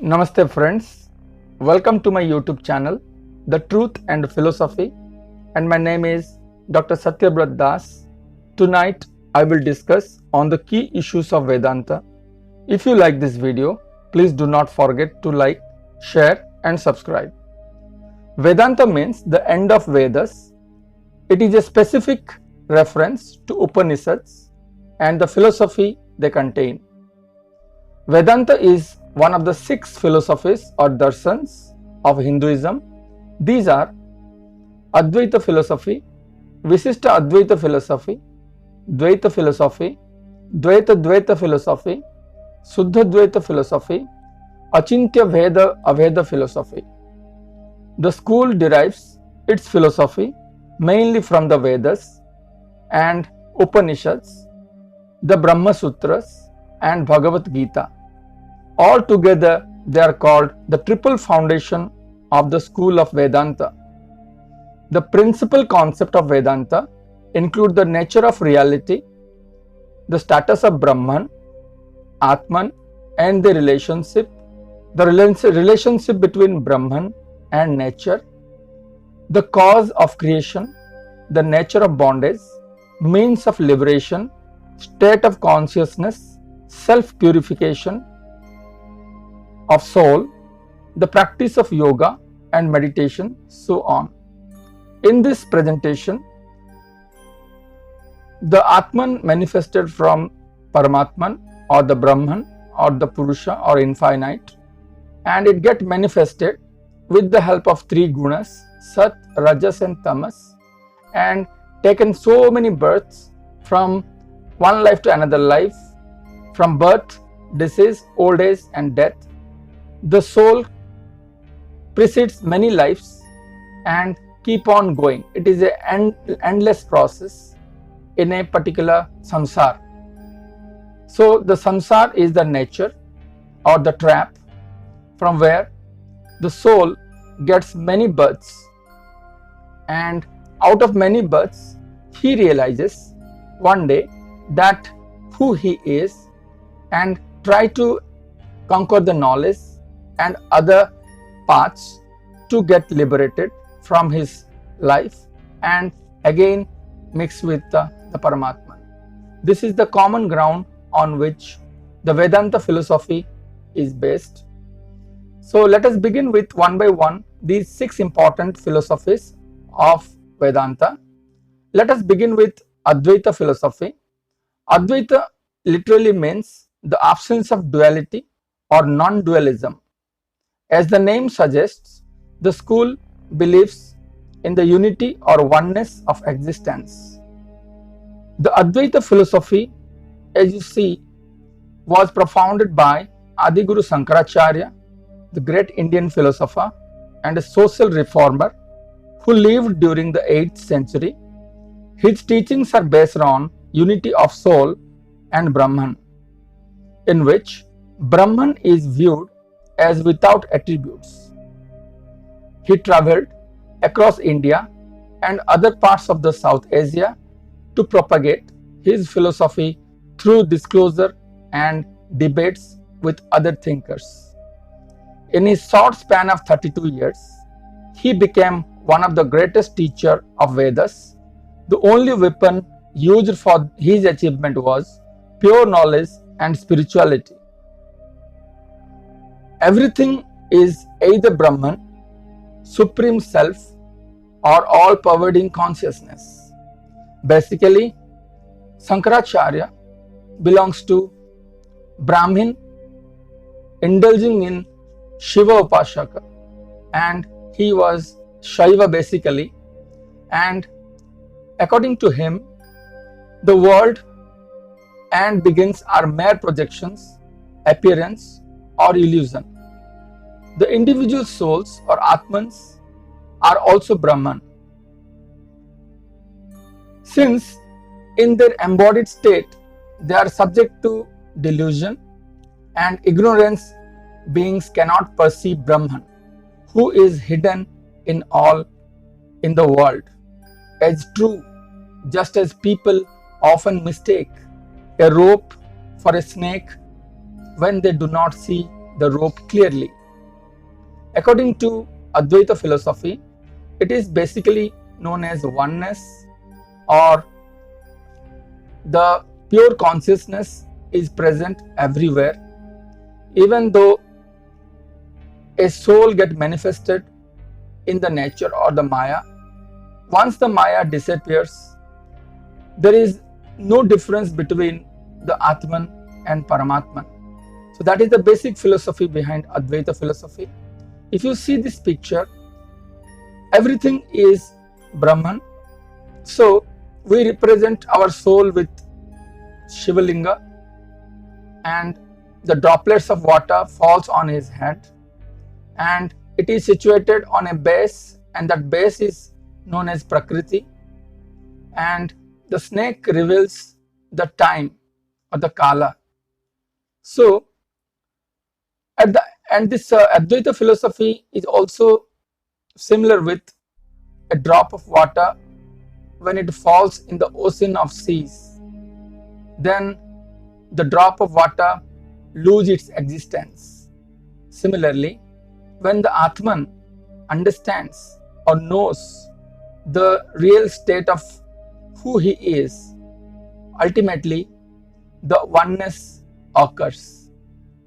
Namaste friends, welcome to my YouTube channel, The Truth and Philosophy, and my name is Dr. Satyabrat Das. Tonight I will discuss on the key issues of Vedanta. If you like this video, please do not forget to like, share and subscribe. Vedanta means the end of Vedas. It is a specific reference to Upanishads and the philosophy they contain. Vedanta is one of the 6 philosophies or darshans of Hinduism. These are Advaita philosophy, Visishta Advaita philosophy, Dvaita philosophy, Dvaita Dvaita philosophy, Suddha Dvaita philosophy, Achintya Veda Aveda philosophy. The school derives its philosophy mainly from the Vedas and Upanishads, the Brahma Sutras and Bhagavad Gita. All together, they are called the triple foundation of the school of Vedanta. The principal concept of Vedanta include the nature of reality, the status of Brahman, Atman, and the relationship between Brahman and nature, the cause of creation, the nature of bondage, means of liberation, state of consciousness, self-purification of soul, the practice of yoga and meditation, so on. In this presentation, the Atman manifested from Paramatman or the Brahman or the Purusha or infinite, and it get manifested with the help of 3 gunas, Sat, Rajas and Tamas, and taken so many births from one life to another life, from birth, disease, old age and death. The soul precedes many lives and keep on going. It is an endless process in a particular samsara. So the samsara is the nature or the trap from where the soul gets many births, and out of many births he realizes one day that who he is and try to conquer the knowledge and other paths to get liberated from his life and again mix with the Paramatman. This is the common ground on which the Vedanta philosophy is based. So let us begin with one by one these 6 important philosophies of Vedanta. Let us begin with Advaita philosophy. Advaita literally means the absence of duality or non-dualism. As the name suggests, the school believes in the unity or oneness of existence. The Advaita philosophy, as you see, was propounded by Adiguru Sankaracharya, the great Indian philosopher and a social reformer who lived during the 8th century. His teachings are based on unity of soul and Brahman, in which Brahman is viewed as without attributes. He travelled across India and other parts of the South Asia to propagate his philosophy through disclosure and debates with other thinkers. In his short span of 32 years, he became one of the greatest teachers of Vedas. The only weapon used for his achievement was pure knowledge and spirituality. Everything is either Brahman, Supreme Self, or all-pervading consciousness. Basically, Sankaracharya belongs to Brahmin indulging in Shiva Upashaka, and he was Shaiva basically, and according to him, the world and begins are mere projections, appearance or illusion. The individual souls or Atmans are also Brahman. Since in their embodied state they are subject to delusion and ignorance, beings cannot perceive Brahman, who is hidden in all in the world, as true, just as people often mistake a rope for a snake when they do not see the rope clearly. According to Advaita philosophy, it is basically known as oneness, or the pure consciousness is present everywhere. Even though a soul gets manifested in the nature or the Maya, once the Maya disappears, there is no difference between the Atman and Paramatman. So that is the basic philosophy behind Advaita philosophy. If you see this picture, everything is Brahman. So we represent our soul with Shivalinga, and the droplets of water falls on his head, and it is situated on a base, and that base is known as Prakriti, and the snake reveals the time or the Kala. So this Advaita philosophy is also similar with a drop of water. When it falls in the ocean of seas, then the drop of water loses its existence. Similarly, when the Atman understands or knows the real state of who he is, ultimately the oneness occurs.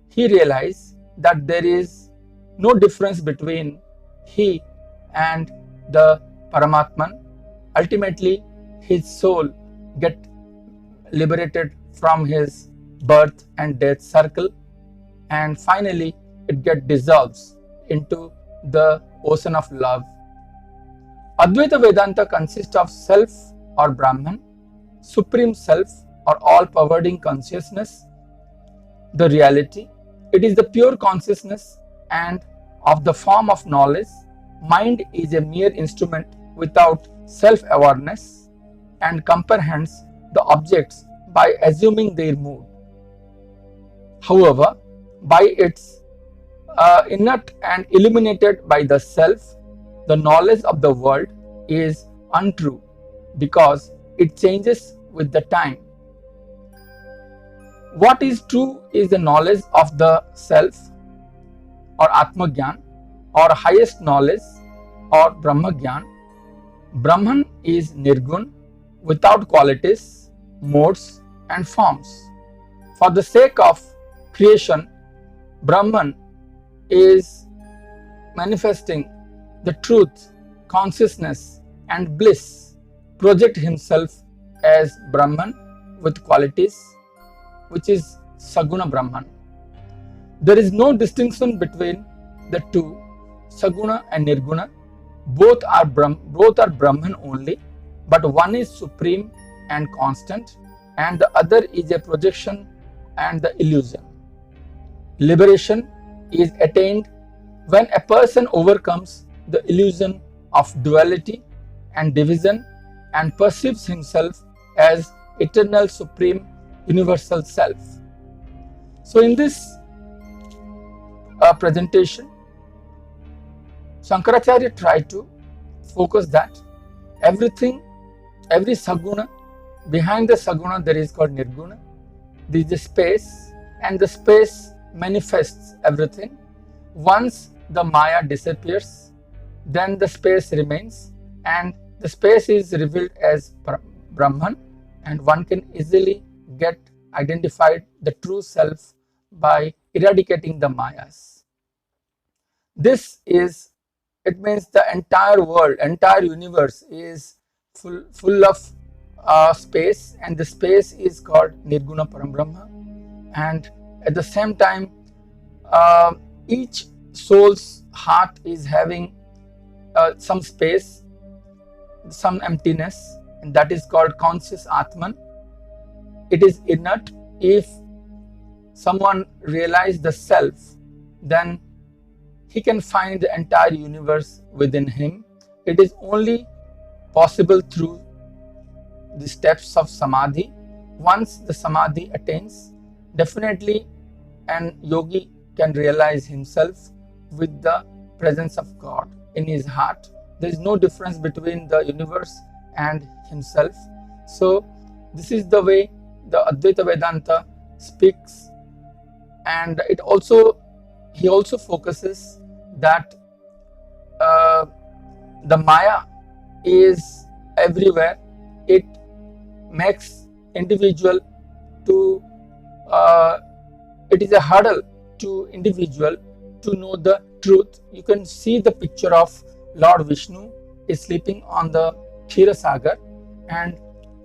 He realizes that there is no difference between he and the Paramatman. Ultimately, his soul gets liberated from his birth and death circle, and finally it gets dissolved into the ocean of love. Advaita Vedanta consists of self or Brahman, supreme self or all-pervading consciousness, the reality. It is the pure consciousness and of the form of knowledge. Mind is a mere instrument without self-awareness and comprehends the objects by assuming their mood. However, by its innate and illuminated by the self, the knowledge of the world is untrue because it changes with the time. What is true is the knowledge of the self or Atmagyan, or highest knowledge, or Brahmagyan. Brahman is Nirgun, without qualities, modes and forms. For the sake of creation, Brahman is manifesting the truth, consciousness and bliss, project himself as Brahman with qualities, which is Saguna Brahman. There is no distinction between the two, Saguna and Nirguna. Both are Brahman only, but one is supreme and constant, and the other is a projection and the illusion. Liberation is attained when a person overcomes the illusion of duality and division and perceives himself as eternal, supreme, universal self. So in this presentation, Shankaracharya tried to focus that everything, every Saguna, behind the Saguna there is called Nirguna. There is a space, and the space manifests everything. Once the Maya disappears, then the space remains, and the space is revealed as Brahman, and one can easily get identified the true self by eradicating the Mayas. It means the entire world, entire universe is full of space, and the space is called Nirguna Parambrahma. And at the same time, each soul's heart is having some space, some emptiness, and that is called conscious Atman. It is inert. If someone realizes the self, then he can find the entire universe within him. It is only possible through the steps of Samadhi. Once the Samadhi attains, definitely an yogi can realize himself with the presence of God in his heart. There is no difference between the universe and himself. So this is the way the Advaita Vedanta speaks, and he also focuses that the Maya is everywhere. It makes individual to it is a hurdle to individual to know the truth. You can see the picture of Lord Vishnu is sleeping on the Kshirasagar and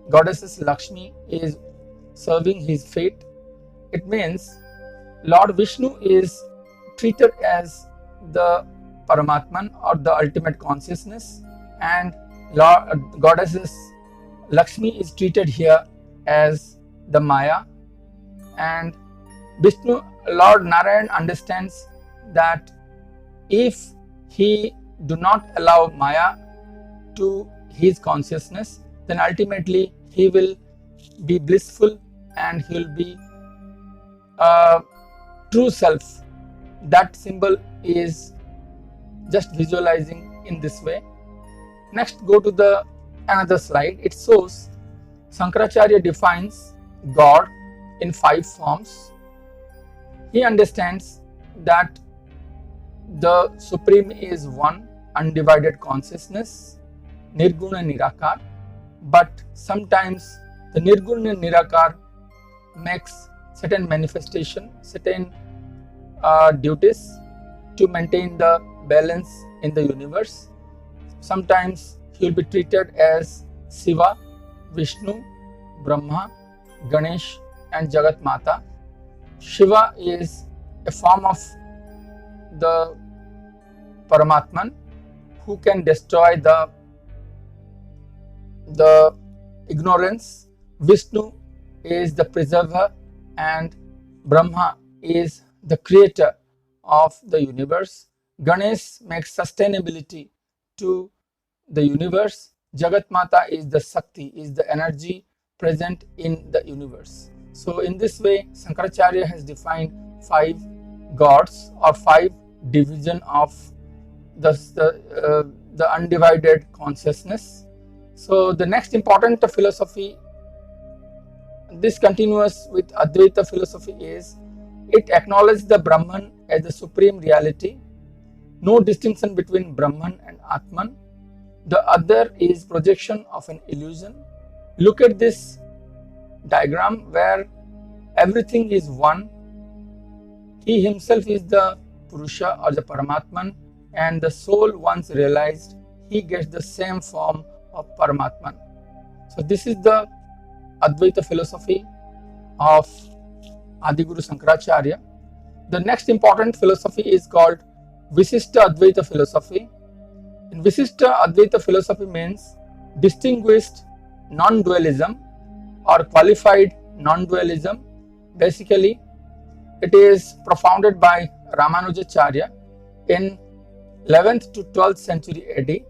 goddesses Lakshmi is serving his feet. It means Lord Vishnu is treated as the Paramatman or the ultimate consciousness, and goddesses Lakshmi is treated here as the Maya. And Vishnu, Lord Narayan understands that if he do not allow Maya to his consciousness, then ultimately he will be blissful and he will be true self. That symbol is just visualizing in this way. Next, go to the another slide. It shows Shankaracharya defines God in 5 forms. He understands that the Supreme is one undivided consciousness, Nirguna Nirakar, but sometimes the Nirguna Nirakar makes certain manifestation, certain duties to maintain the balance in the universe. Sometimes he will be treated as Shiva, Vishnu, Brahma, Ganesh and Jagat Mata. Shiva is a form of the Paramatman who can destroy the ignorance. Vishnu is the preserver and Brahma is the creator of the universe. Ganesh makes sustainability to the universe. Jagat Mata is the Shakti, is the energy present in the universe. So in this way, Shankaracharya has defined 5 gods or 5 division of the undivided consciousness. So the next important philosophy, this continues with Advaita philosophy, is it acknowledges the Brahman as the supreme reality. No distinction between Brahman and Atman. The other is projection of an illusion. Look at this diagram where everything is one. He himself is the Purusha or the Paramatman, and the soul once realized, he gets the same form of Paramatman. So this is the Advaita philosophy of Adiguru Shankaracharya. The next important philosophy is called Visishta Advaita philosophy. In Visishta Advaita philosophy means distinguished non-dualism or qualified non-dualism. Basically, it is propounded by Ramanujacharya in 11th to 12th century AD,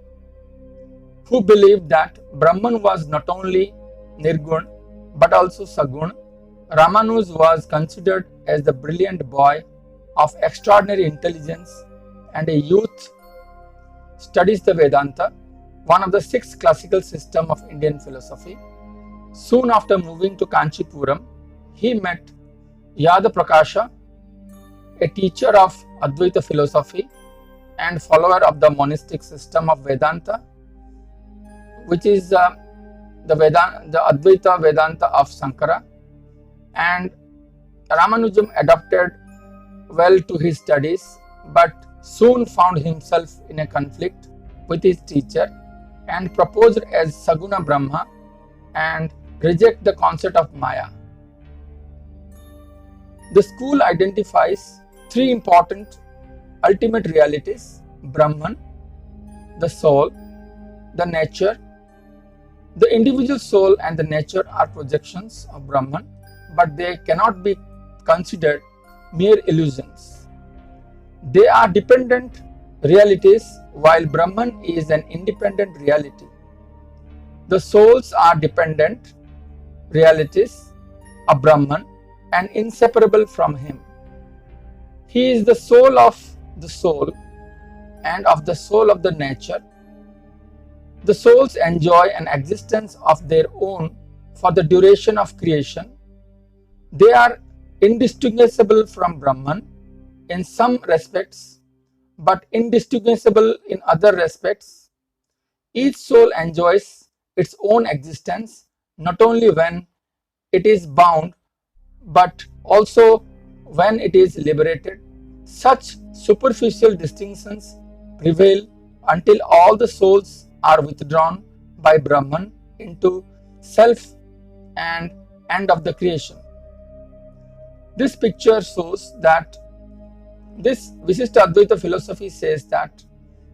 who believed that Brahman was not only Nirgun but also Sagun. Ramanuj was considered as the brilliant boy of extraordinary intelligence and a youth studies the Vedanta, one of the 6 classical systems of Indian philosophy. Soon after moving to Kanchipuram, he met Yada Prakasha, a teacher of Advaita philosophy and follower of the monistic system of Vedanta, which is the Advaita Vedanta of Sankara. And Ramanujam adapted well to his studies, but soon found himself in a conflict with his teacher and proposed as Saguna Brahma and reject the concept of Maya. The school identifies 3 important ultimate realities: Brahman, the soul, the nature. The individual soul and the nature are projections of Brahman, but they cannot be considered mere illusions. They are dependent realities, while Brahman is an independent reality. The souls are dependent realities of Brahman and inseparable from him. He is the soul of the soul and of the soul of the nature. The souls enjoy an existence of their own for the duration of creation. They are indistinguishable from Brahman in some respects. but indistinguishable in other respects. Each soul enjoys its own existence not only when it is bound but also when it is liberated. Such superficial distinctions prevail until all the souls are withdrawn by Brahman into self and end of the creation. This picture shows that this Visishta Advaita philosophy says that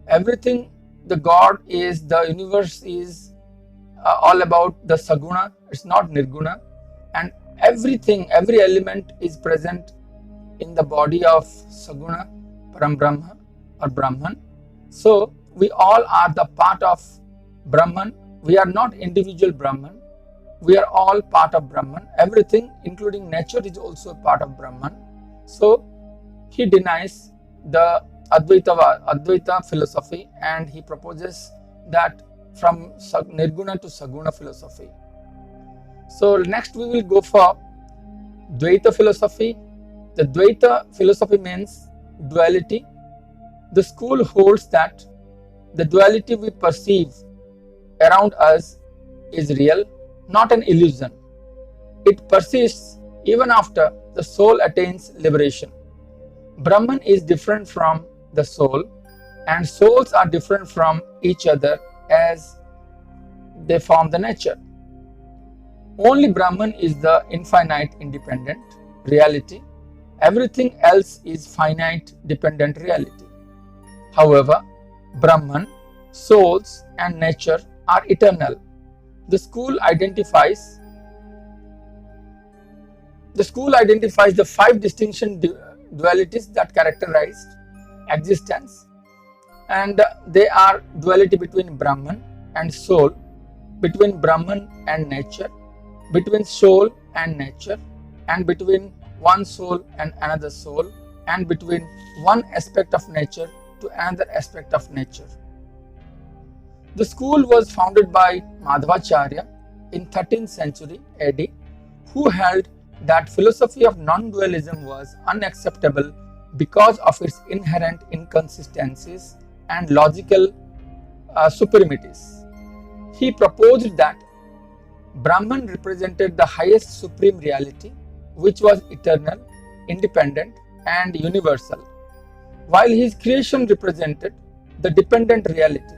everything, the God is, the universe is all about the Saguna, it's not Nirguna, and everything, every element is present in the body of Saguna, Param Brahma or Brahman. So we all are the part of Brahman. We are not individual Brahman. We are all part of Brahman. Everything, including nature, is also a part of Brahman. So he denies the Advaita philosophy, and he proposes that from Nirguna to Saguna philosophy. So next we will go for Dvaita philosophy. The Dvaita philosophy means duality. The school holds that the duality we perceive around us is real, not an illusion. It persists even after the soul attains liberation. Brahman is different from the soul, and souls are different from each other as they form the nature. Only Brahman is the infinite independent reality. Everything else is finite dependent reality. However, Brahman, souls, and nature are eternal. The school identifies the five distinction dualities that characterized existence, and they are duality between Brahman and soul, between Brahman and nature, between soul and nature, and between one soul and another soul, and between one aspect of nature to another aspect of nature. The school was founded by Madhvacharya in 13th century AD, who held that philosophy of non-dualism was unacceptable because of its inherent inconsistencies and logical supremities. He proposed that Brahman represented the highest supreme reality, which was eternal, independent, and universal, while his creation represented the dependent reality.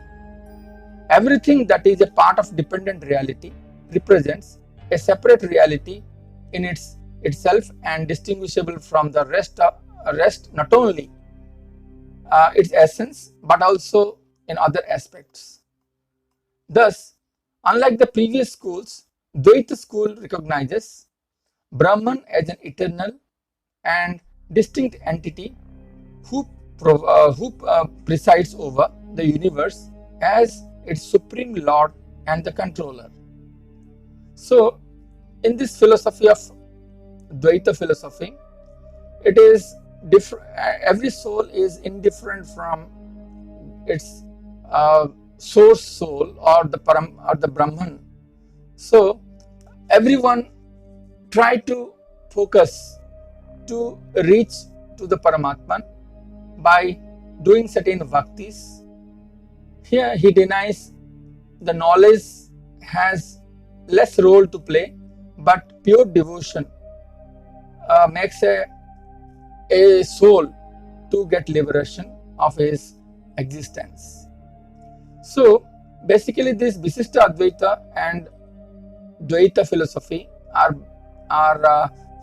Everything that is a part of dependent reality represents a separate reality in itself and distinguishable from the rest not only its essence but also in other aspects. Thus, unlike the previous schools, Dvaita school recognizes Brahman as an eternal and distinct entity who presides over the universe as its supreme lord and the controller. So, in this philosophy of Dvaita philosophy, it is different. Every soul is indifferent from its source soul or the Param or the Brahman. So, everyone try to focus to reach to the Paramatman by doing certain bhaktis. Here he denies the knowledge has less role to play, but pure devotion makes a soul to get liberation of his existence. So basically this Visishta Advaita and Dvaita philosophy are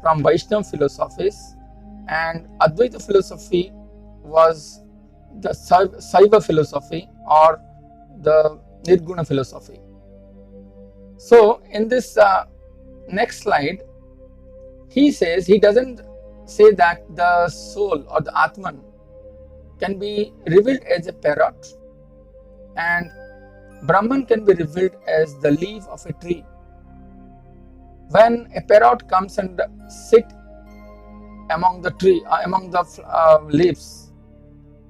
from Vaishnava philosophies, and Advaita philosophy was the Saiva philosophy or the Nirguna philosophy. So in this next slide, he says, he doesn't say that the soul or the Atman can be revealed as a parrot and Brahman can be revealed as the leaf of a tree. When a parrot comes and sit among the tree, among the leaves,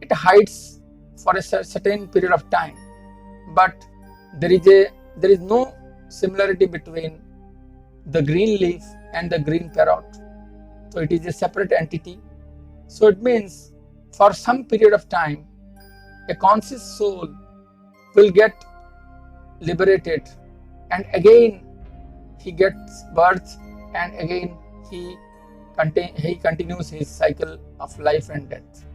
it hides for a certain period of time, but there is no similarity between the green leaf and the green parrot. So it is a separate entity. So it means for some period of time, a conscious soul will get liberated, and again he gets birth, and again he continues his cycle of life and death.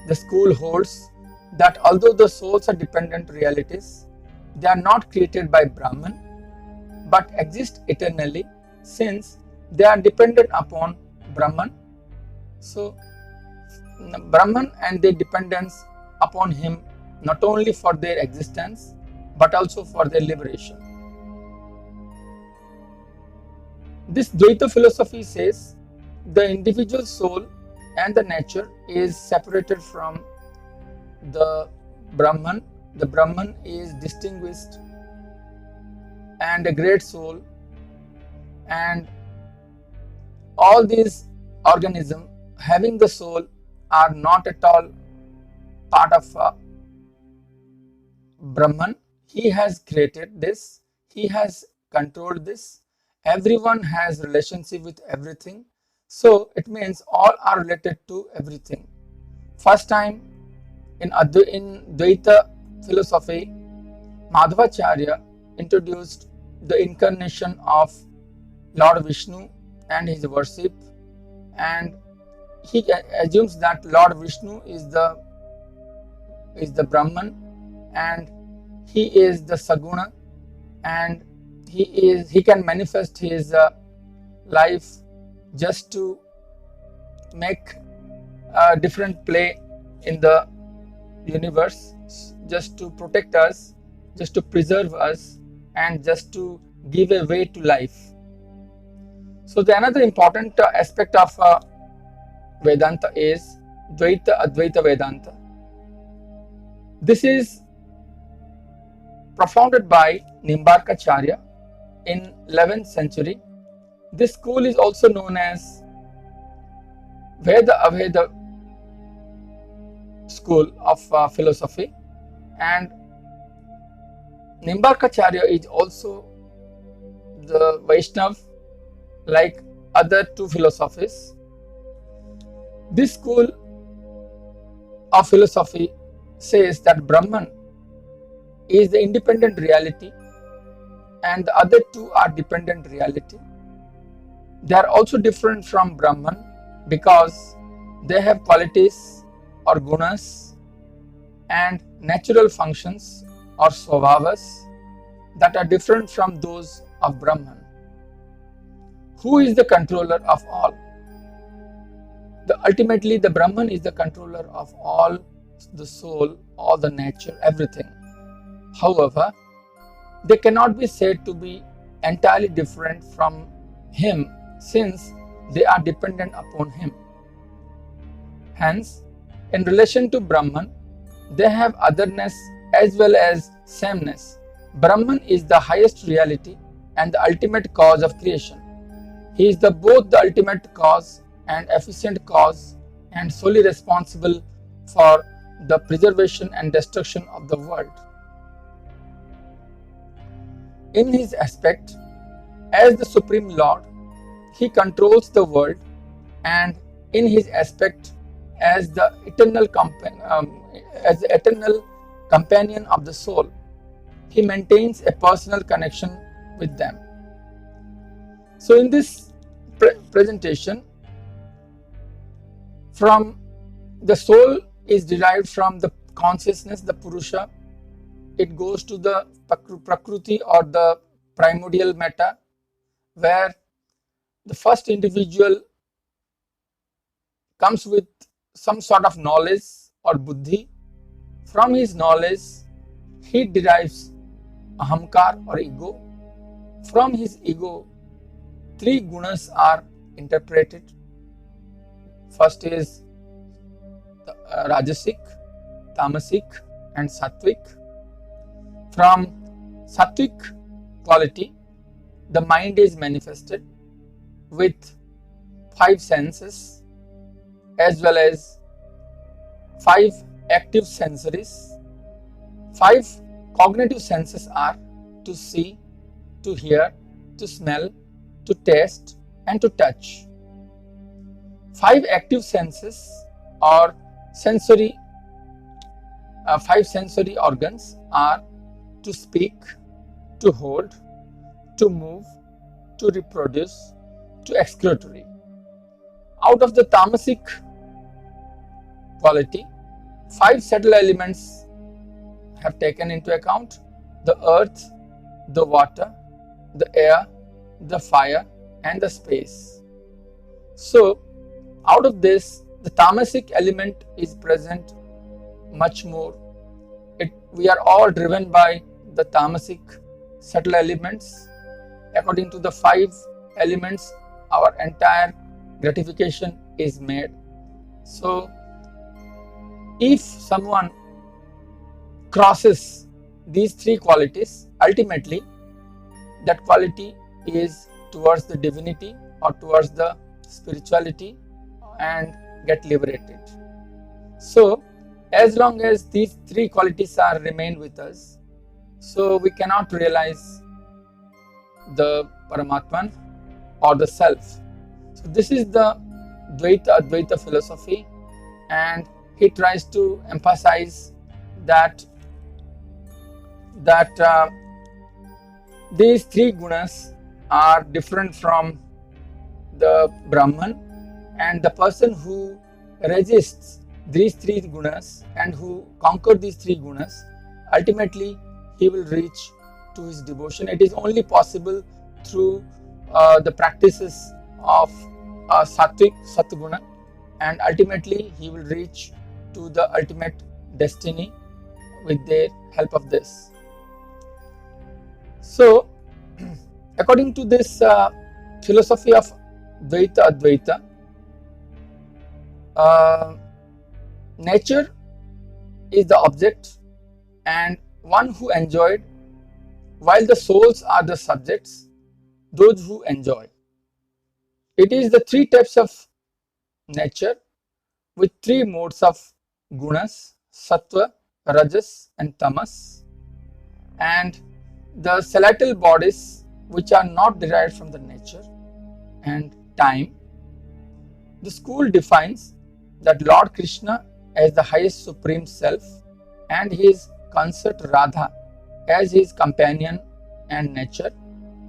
The school holds that although the souls are dependent realities, they are not created by Brahman but exist eternally, since they are dependent upon Brahman. So Brahman and their dependence upon him not only for their existence but also for their liberation. This Dvaita philosophy says the individual soul and the nature is separated from the Brahman. The Brahman is distinguished and a great soul, and all these organisms having the soul are not at all part of Brahman. He has created this, he has controlled this, everyone has relationship with everything, so it means all are related to everything. First time in Dvaita philosophy, Madhvacharya introduced the incarnation of Lord Vishnu and his worship, and he assumes that Lord Vishnu is the Brahman, and he is the Saguna, and he can manifest his life just to make a different play in the universe, just to protect us, just to preserve us, and just to give a way to life. So the another important aspect of Vedanta is Dvaita Advaita Vedanta. This is propounded by Nimbarkacharya in 11th century. This school is also known as Veda Aveda school of philosophy, and Nimbarkacharya is also the Vaishnav like other two philosophies. This school of philosophy says that Brahman is the independent reality and the other two are dependent reality. They are also different from Brahman because they have qualities or gunas and natural functions or swabhavas that are different from those of Brahman. Who is the controller of all? Ultimately, the Brahman is the controller of all the soul, all the nature, everything. However, they cannot be said to be entirely different from him since they are dependent upon him. Hence, in relation to Brahman, they have otherness as well as sameness. Brahman is the highest reality and the ultimate cause of creation. He is both the ultimate cause and efficient cause and solely responsible for the preservation and destruction of the world. In his aspect as the Supreme Lord, he controls the world, and in his aspect as the eternal companion of the soul, he maintains a personal connection with them. So in this presentation, from the soul is derived from the consciousness, the Purusha. It goes to the Prakruti or the primordial matter, where the first individual comes with some sort of knowledge or buddhi. From his knowledge, he derives ahamkar or ego. From his ego, three gunas are interpreted. First is Rajasic, Tamasic, and Sattvic. From Sattvic quality, the mind is manifested with 5 senses as well as 5 active sensories. 5 cognitive senses are to see, to hear, to smell, to taste, and to touch. 5 active senses or sensory, five sensory organs are to speak, to hold, to move, to reproduce, to excretory. Out of the tamasic quality, five subtle elements have taken into account: the earth, the water, the air, the fire, and the space. So, out of this, the tamasic element is present much more. We are all driven by the tamasic subtle elements. According to the five elements, our entire gratification is made. So, if someone crosses these three qualities, ultimately that quality is towards the divinity or towards the spirituality and get liberated. So, as long as these three qualities are remain with us, so we cannot realize the Paramatman or the self. So this is the Dvaita Advaita philosophy, and he tries to emphasize that these three gunas are different from the Brahman, and the person who resists these three gunas and who conquer these three gunas, ultimately he will reach to his devotion. It is only possible through the practices of Sattvic Satguna, and ultimately he will reach to the ultimate destiny with the help of this. So, according to this philosophy of Dvaita Advaita, nature is the object and one who enjoyed, while the souls are the subjects, those who enjoy. It is the three types of nature with three modes of gunas: sattva, rajas, and tamas, and the skeletal bodies which are not derived from the nature and time. The school defines that Lord Krishna as the highest supreme self and his consort Radha as his companion and nature.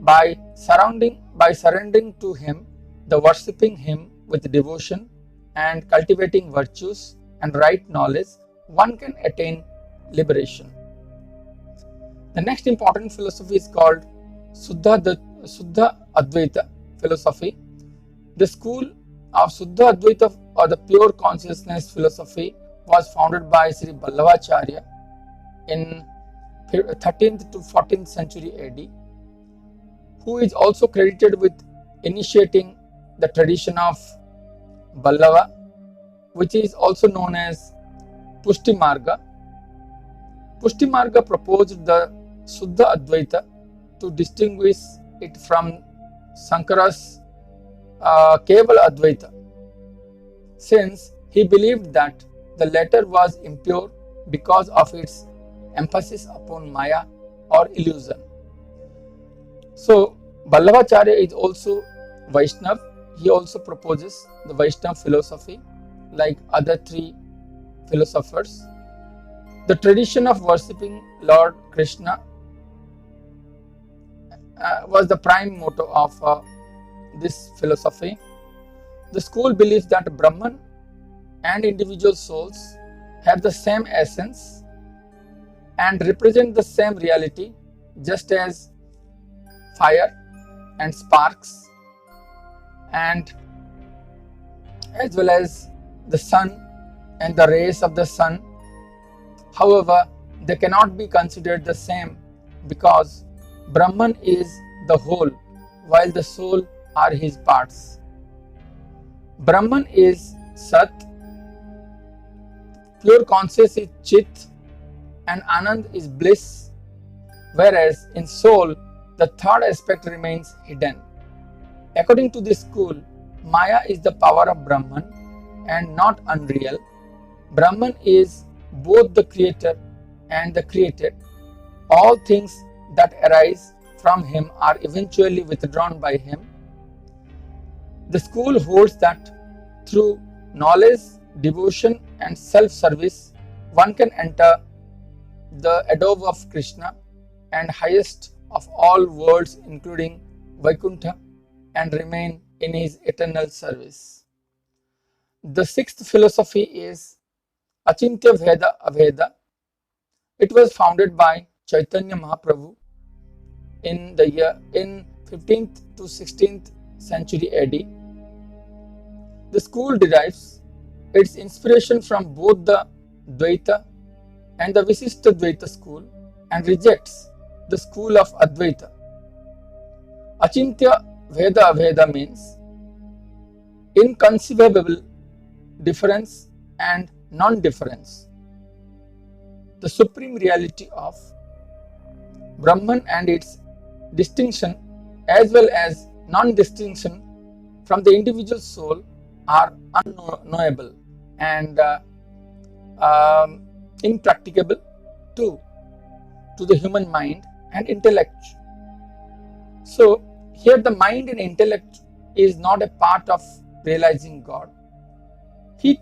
By surrendering to him, the worshipping him with devotion and cultivating virtues and right knowledge, one can attain liberation. The next important philosophy is called Suddha Advaita philosophy. The school of Suddha Advaita or the pure consciousness philosophy was founded by Sri Ballavacharya in 13th to 14th century AD, who is also credited with initiating the tradition of Ballava, which is also known as Pushti Marga. Pushti Marga proposed the Suddha Advaita to distinguish it from Sankara's Kevala Advaita, since he believed that the latter was impure because of its emphasis upon Maya or illusion. So, Ballavacharya is also Vaishnav. He also proposes the Vaishnav philosophy like other three philosophers. The tradition of worshipping Lord Krishna was the prime motto of this philosophy. The school believes that Brahman and individual souls have the same essence and represent the same reality, just as fire and sparks, and as well as the sun and the rays of the sun. However, they cannot be considered the same because Brahman is the whole while the soul are his parts. Brahman is Sat, pure conscious is Chit, and Anand is bliss, whereas in soul the third aspect remains hidden. According to this school, Maya is the power of Brahman and not unreal. Brahman is both the creator and the created. All things that arise from him are eventually withdrawn by him. The school holds that through knowledge devotion and self-service, one can enter the abode of Krishna and highest of all worlds, including Vaikuntha, and remain in his eternal service. The sixth philosophy is Achintya Bheda Abheda. It was founded by Chaitanya Mahaprabhu in 15th to 16th century AD. The school derives its inspiration from both the Dvaita and the Visishta Dvaita school and rejects the school of Advaita. Achintya Bheda Abheda means inconceivable difference and non-difference. The supreme reality of Brahman and its distinction as well as non-distinction from the individual soul are unknowable and impracticable to the human mind and intellect. So here the mind and intellect is not a part of realizing God. He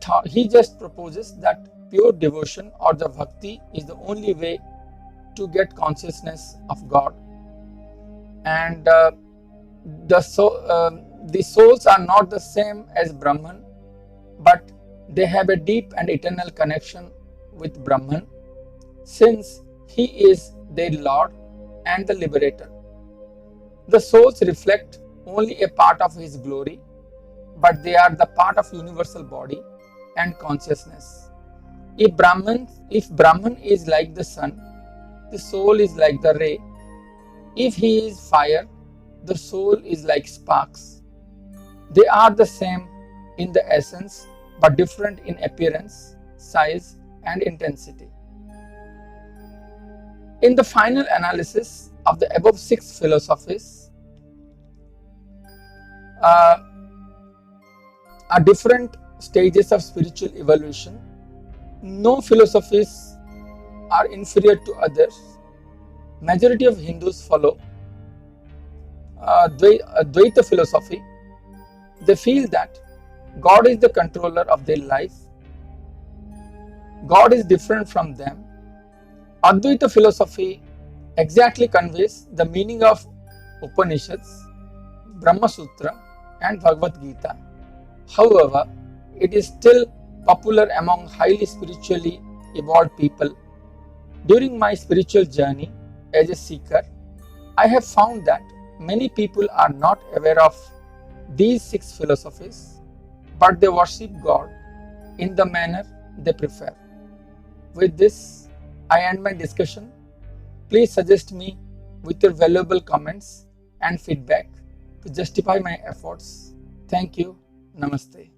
just proposes that pure devotion or the bhakti is the only way to get consciousness of God, and the souls are not the same as Brahman, but they have a deep and eternal connection with Brahman, since he is their Lord and the Liberator. The souls reflect only a part of his glory, but they are the part of universal body and consciousness. If Brahman is like the sun, the soul is like the ray. If he is fire, the soul is like sparks. They are the same in the essence, but different in appearance, size, and intensity. In the final analysis of the above six philosophies, are different stages of spiritual evolution. No philosophies are inferior to others. Majority of Hindus follow Dvaita philosophy. They feel that God is the controller of their life. God is different from them. Advaita philosophy exactly conveys the meaning of Upanishads, Brahma Sutra, and Bhagavad Gita. However, it is still popular among highly spiritually evolved people. During my spiritual journey as a seeker, I have found that many people are not aware of these six philosophies, but they worship God in the manner they prefer. With this, I end my discussion. Please suggest me with your valuable comments and feedback to justify my efforts. Thank you. Namaste.